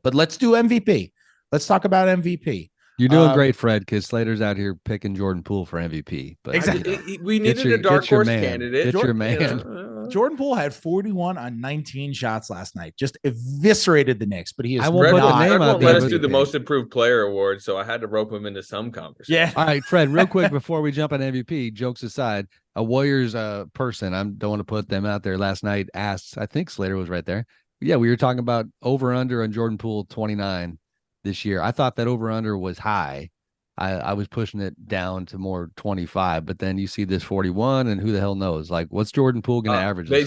But let's do MVP. Let's talk about MVP. You're doing great, Fred, because Slater's out here picking Jordan Poole for MVP. But exactly, we needed a dark horse candidate. Get your man. Jordan Poole had 41 on 19 shots last night. Just eviscerated the Knicks. But he is. I won't put the name out there. Let us do the most improved player award, so I had to rope him into some conversation. Yeah. All right, Fred. Real quick before we jump on MVP. Jokes aside, a Warriors person. I don't want to put them out there. Last night asked. I think Slater was right there. Yeah, we were talking about over under on Jordan Poole 29 this year. I thought that over under was high. I was pushing it down to more 25, but then you see this 41, and who the hell knows? Like, what's Jordan Poole going to average? They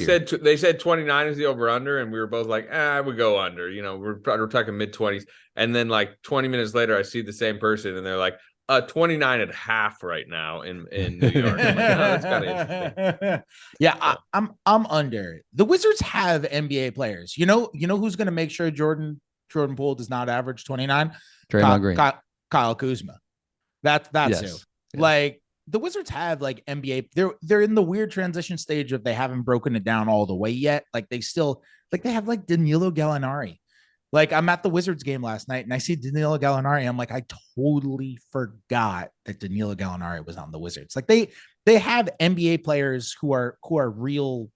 said 29 is the over under, and we were both like, I would go under. You know, we're talking mid 20s, and then like 20 minutes later, I see the same person, and they're like, 29 at half right now in New York. Like, that's kind of interesting. Yeah, I'm under. The Wizards have NBA players. You know who's going to make sure Jordan Poole does not average 29? Draymond Green, Kyle Kuzma. That's yes. Who. Yes. Like the Wizards have like NBA. They're in the weird transition stage of they haven't broken it down all the way yet. Like they still like they have like Danilo Gallinari. Like I'm at the Wizards game last night and I see Danilo Gallinari. I'm like, I totally forgot that Danilo Gallinari was on the Wizards. Like they have NBA players who are real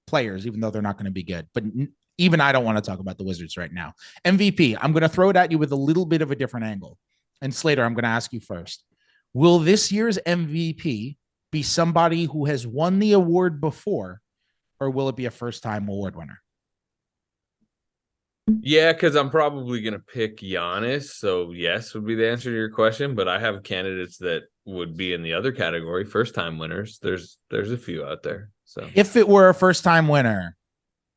players, even though they're not going to be good. But even I don't want to talk about the Wizards right now. MVP. I'm going to throw it at you with a little bit of a different angle. And Slater, I'm going to ask you first. Will this year's MVP be somebody who has won the award before, or will it be a first-time award winner? Yeah, because I'm probably going to pick Giannis. So, yes, would be the answer to your question. But I have candidates that would be in the other category, first-time winners. There's a few out there. So, if it were a first-time winner,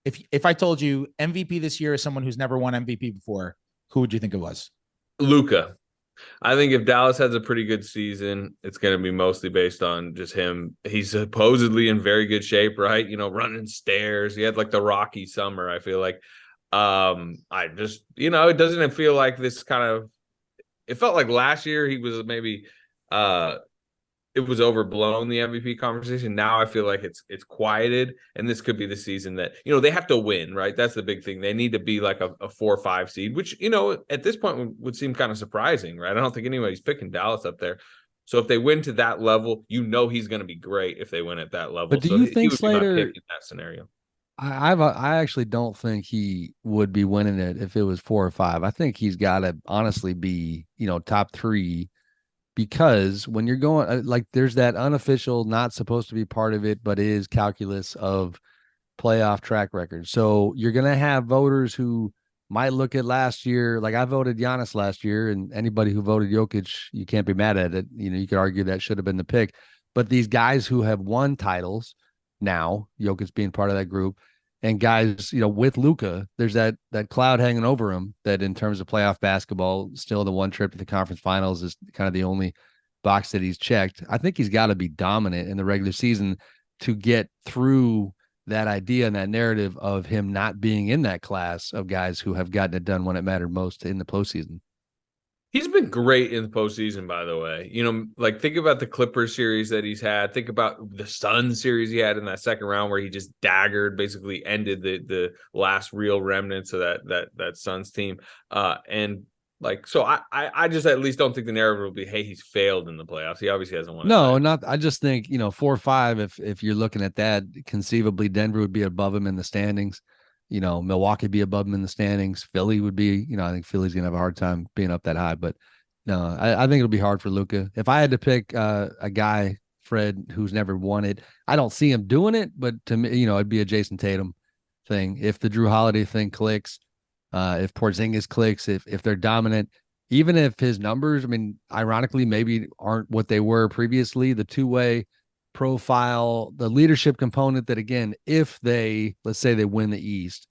if I told you MVP this year is someone who's never won MVP before, who would you think it was? Luka. I think if Dallas has a pretty good season, it's going to be mostly based on just him. He's supposedly in very good shape, right? You know, running stairs. He had like the rocky summer, I feel like. I just, it doesn't feel like this kind of, it felt like last year he was maybe, it was overblown, the MVP conversation. Now I feel like it's quieted, and this could be the season that, they have to win, right? That's the big thing. They need to be like a 4 or 5 seed, which, at this point would seem kind of surprising, right? I don't think anybody's picking Dallas up there. So if they win to that level, he's going to be great if they win at that level. But do you think Slater in that scenario? I actually don't think he would be winning it if it was 4 or 5. I think he's got to honestly be, top 3. Because when you're going, like, there's that unofficial, not supposed to be part of it, but is calculus of playoff track record. So you're going to have voters who might look at last year. Like I voted Giannis last year, and anybody who voted Jokic, you can't be mad at it. You could argue that should have been the pick. But these guys who have won titles now, Jokic being part of that group, and guys, with Luka, there's that cloud hanging over him that in terms of playoff basketball, still the one trip to the conference finals is kind of the only box that he's checked. I think he's got to be dominant in the regular season to get through that idea and that narrative of him not being in that class of guys who have gotten it done when it mattered most in the postseason. He's been great in the postseason, by the way. Like think about the Clippers series that he's had. Think about the Suns series he had in that second round where he just basically ended the last real remnants of that Suns team. So I just at least don't think the narrative will be, hey, he's failed in the playoffs. He obviously hasn't won. No, not. I just think 4 or 5. If you're looking at that, conceivably Denver would be above him in the standings. Milwaukee be above him in the standings. Philly would be, I think Philly's going to have a hard time being up that high. But no, I think it'll be hard for Luka. If I had to pick a guy, Fred, who's never won it, I don't see him doing it. But to me, it'd be a Jason Tatum thing. If the Drew Holiday thing clicks, if Porzingis clicks, if they're dominant, even if his numbers, ironically, maybe aren't what they were previously, the two-way profile, the leadership component that, again, if let's say they win the East,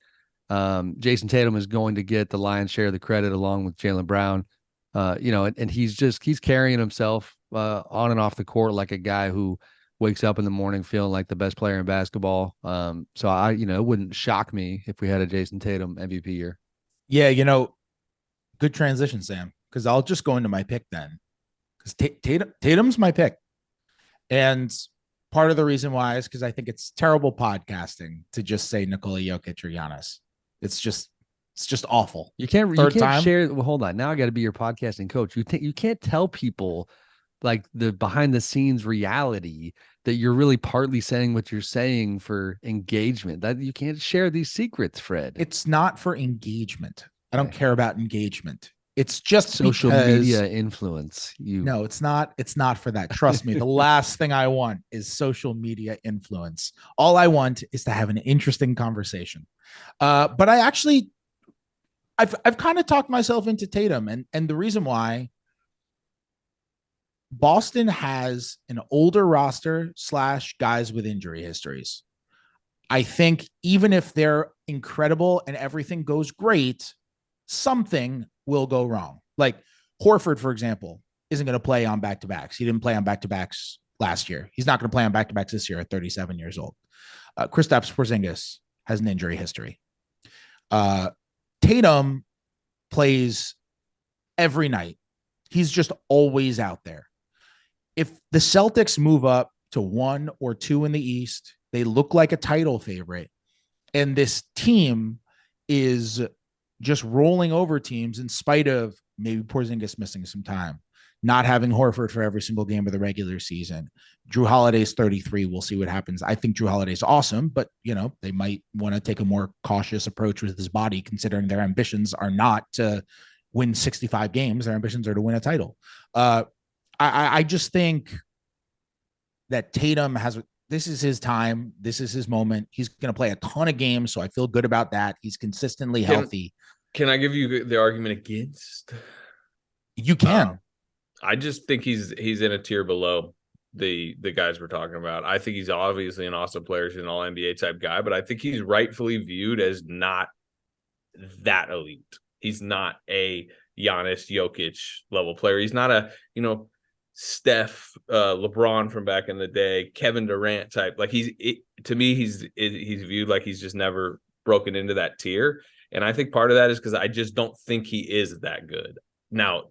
Jason Tatum is going to get the lion's share of the credit along with Jaylen Brown, and he's carrying himself on and off the court like a guy who wakes up in the morning feeling like the best player in basketball. So it wouldn't shock me if we had a Jason Tatum MVP year. Yeah. Good transition, Sam, because I'll just go into my pick then, because Tatum's my pick. And part of the reason why is because I think it's terrible podcasting to just say Nikola Jokic or Giannis. It's just It's just awful. You can't Third time? share. Well, hold on. Now I got to be your podcasting coach. You can't tell people like the behind the scenes reality that you're really partly saying what you're saying for engagement. That you can't share these secrets, Fred. It's not for engagement. I don't care about engagement. It's just social media influence. No, it's not. It's not for that. Trust me. The last thing I want is social media influence. All I want is to have an interesting conversation. But I've kind of talked myself into Tatum, and the reason why Boston has an older roster / guys with injury histories. I think even if they're incredible and everything goes great, something will go wrong. Like Horford, for example, isn't going to play on back-to-backs. He didn't play on back-to-backs last year. He's not going to play on back-to-backs this year at 37 years old. Kristaps Porzingis has an injury history. Tatum plays every night. He's just always out there. If the Celtics move up to 1 or 2 in the East, they look like a title favorite. And this team is just rolling over teams in spite of maybe Porzingis missing some time, not having Horford for every single game of the regular season. Jrue Holiday's 33. We'll see what happens. I think Jrue Holiday's awesome, but they might want to take a more cautious approach with his body, considering their ambitions are not to win 65 games. Their ambitions are to win a title. I just think that Tatum this is his time. This is his moment. He's going to play a ton of games, so I feel good about that. He's consistently healthy. Can I give you the argument against? You can. I just think he's in a tier below the guys we're talking about. I think he's obviously an awesome player. He's an all NBA type guy, but I think he's rightfully viewed as not that elite. He's not a Giannis, Jokic level player. He's not a, Steph, LeBron from back in the day, Kevin Durant type. Like to me, he's viewed like he's just never broken into that tier. And I think part of that is because I just don't think he is that good. Now,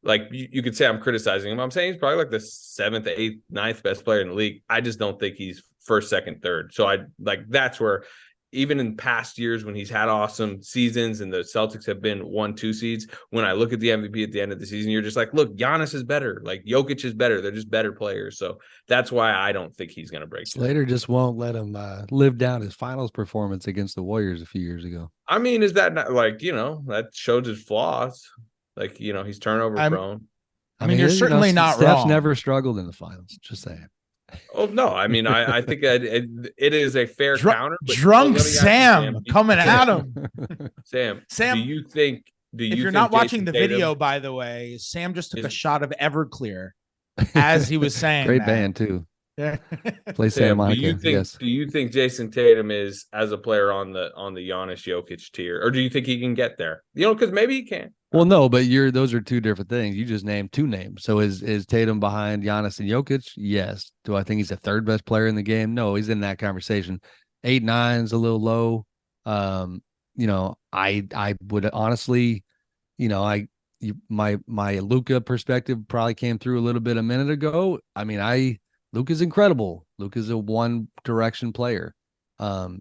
like you could say I'm criticizing him. I'm saying he's probably like the 7th, 8th, 9th best player in the league. I just don't think he's first, second, third. So that's where even in past years when he's had awesome seasons and the Celtics have been 1-2 seeds, when I look at the MVP at the end of the season, you're just like, look, Giannis is better. Like Jokic is better. They're just better players. So that's why I don't think he's going to break. Slater just won't let him live down his finals performance against the Warriors a few years ago. I mean, is that not that shows his flaws? Like, he's turnover prone. I mean, you're certainly not Steph's wrong. Never struggled in the finals. Just saying. Oh no! I mean, I think it is a fair counter. Drunk Sam coming at him. Sam, do you think? If you're not watching the video, by the way, Sam just took a shot of Everclear as he was saying. Great band too. Yeah. Play Santa Monica. Do you think Jason Tatum is as a player on the Giannis Jokic tier, or do you think he can get there? Because maybe he can. Well, no, but those are two different things. You just named two names. So is Tatum behind Giannis and Jokic? Yes. Do I think he's the third best player in the game? No, he's in that conversation. 8-9's a little low. I would honestly, my Luka perspective probably came through a little bit a minute ago. I mean, Luka's incredible. Luka's a one direction player.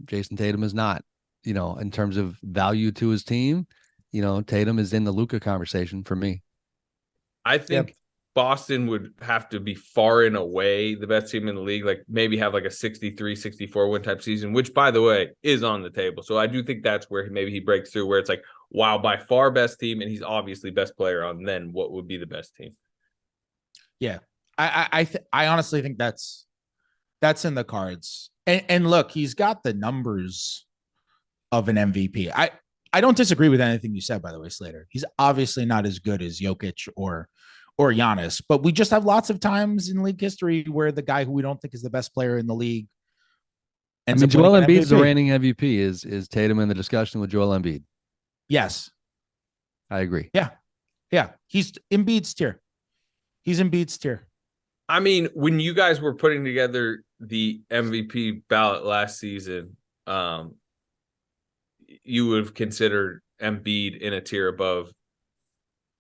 Jason Tatum is not, in terms of value to his team. Tatum is in the Luka conversation for me. I think Boston would have to be far and away the best team in the league, like maybe have like a 63, 64 win type season, which by the way is on the table. So I do think that's where maybe he breaks through, where it's like, wow, by far best team. And he's obviously best player on then what would be the best team. Yeah. I honestly think that's in the cards. And look, he's got the numbers of an MVP. I don't disagree with anything you said, by the way, Slater. He's obviously not as good as Jokic or Giannis, but we just have lots of times in league history where the guy who we don't think is the best player in the league. Joel Embiid's the reigning MVP. Is Tatum in the discussion with Joel Embiid? Yes. I agree. Yeah. He's Embiid's tier. He's Embiid's tier. I mean, when you guys were putting together the MVP ballot last season, you would have considered Embiid in a tier above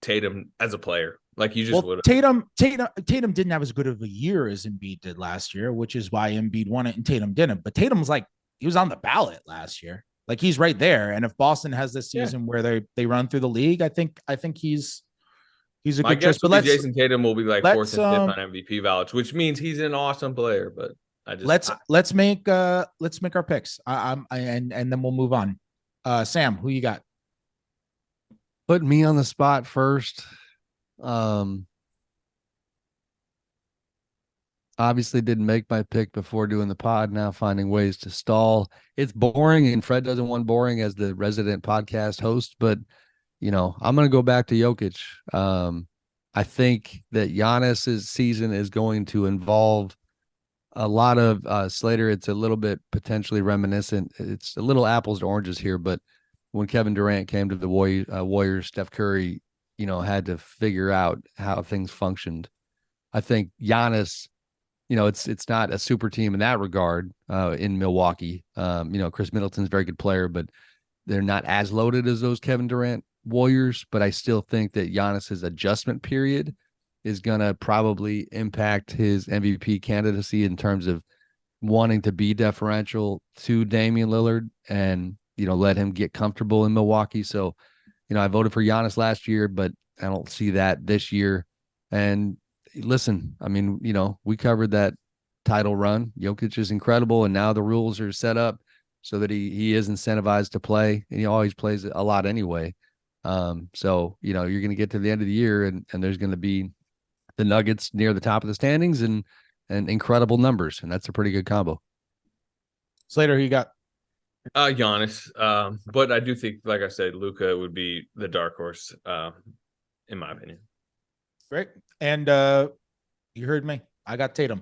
Tatum as a player. Like you just would have. Tatum didn't have as good of a year as Embiid did last year, which is why Embiid won it and Tatum didn't. But Tatum's he was on the ballot last year. Like he's right there. And if Boston has this season where they run through the league, I think he's a My good choice. guess But will be Jason Tatum will be like fourth let's and fifth on MVP ballots, which means he's an awesome player. But let's make our picks. And then we'll move on. Sam, who you got? Put me on the spot first. Obviously didn't make my pick before doing the pod. Now finding ways to stall. It's boring, and Fred doesn't want boring as the resident podcast host. But I'm going to go back to Jokic. I think that Giannis's season is going to involve a lot of Slater. It's a little bit potentially reminiscent. It's a little apples to oranges here, but when Kevin Durant came to the Warriors, Steph Curry, had to figure out how things functioned. I think Giannis, it's not a super team in that regard in Milwaukee. Chris Middleton's a very good player, but they're not as loaded as those Kevin Durant Warriors. But I still think that Giannis's adjustment period is going to probably impact his MVP candidacy in terms of wanting to be deferential to Damian Lillard and, let him get comfortable in Milwaukee. So, I voted for Giannis last year, but I don't see that this year. And listen, I mean, we covered that title run. Jokic is incredible, and now the rules are set up so that he is incentivized to play, and he always plays a lot anyway. So, you're going to get to the end of the year, and there's going to be the Nuggets near the top of the standings and incredible numbers, and that's a pretty good combo. Slater, who you got? Giannis. But I do think, like I said, Luka would be the dark horse, in my opinion. Great. And you heard me. I got Tatum.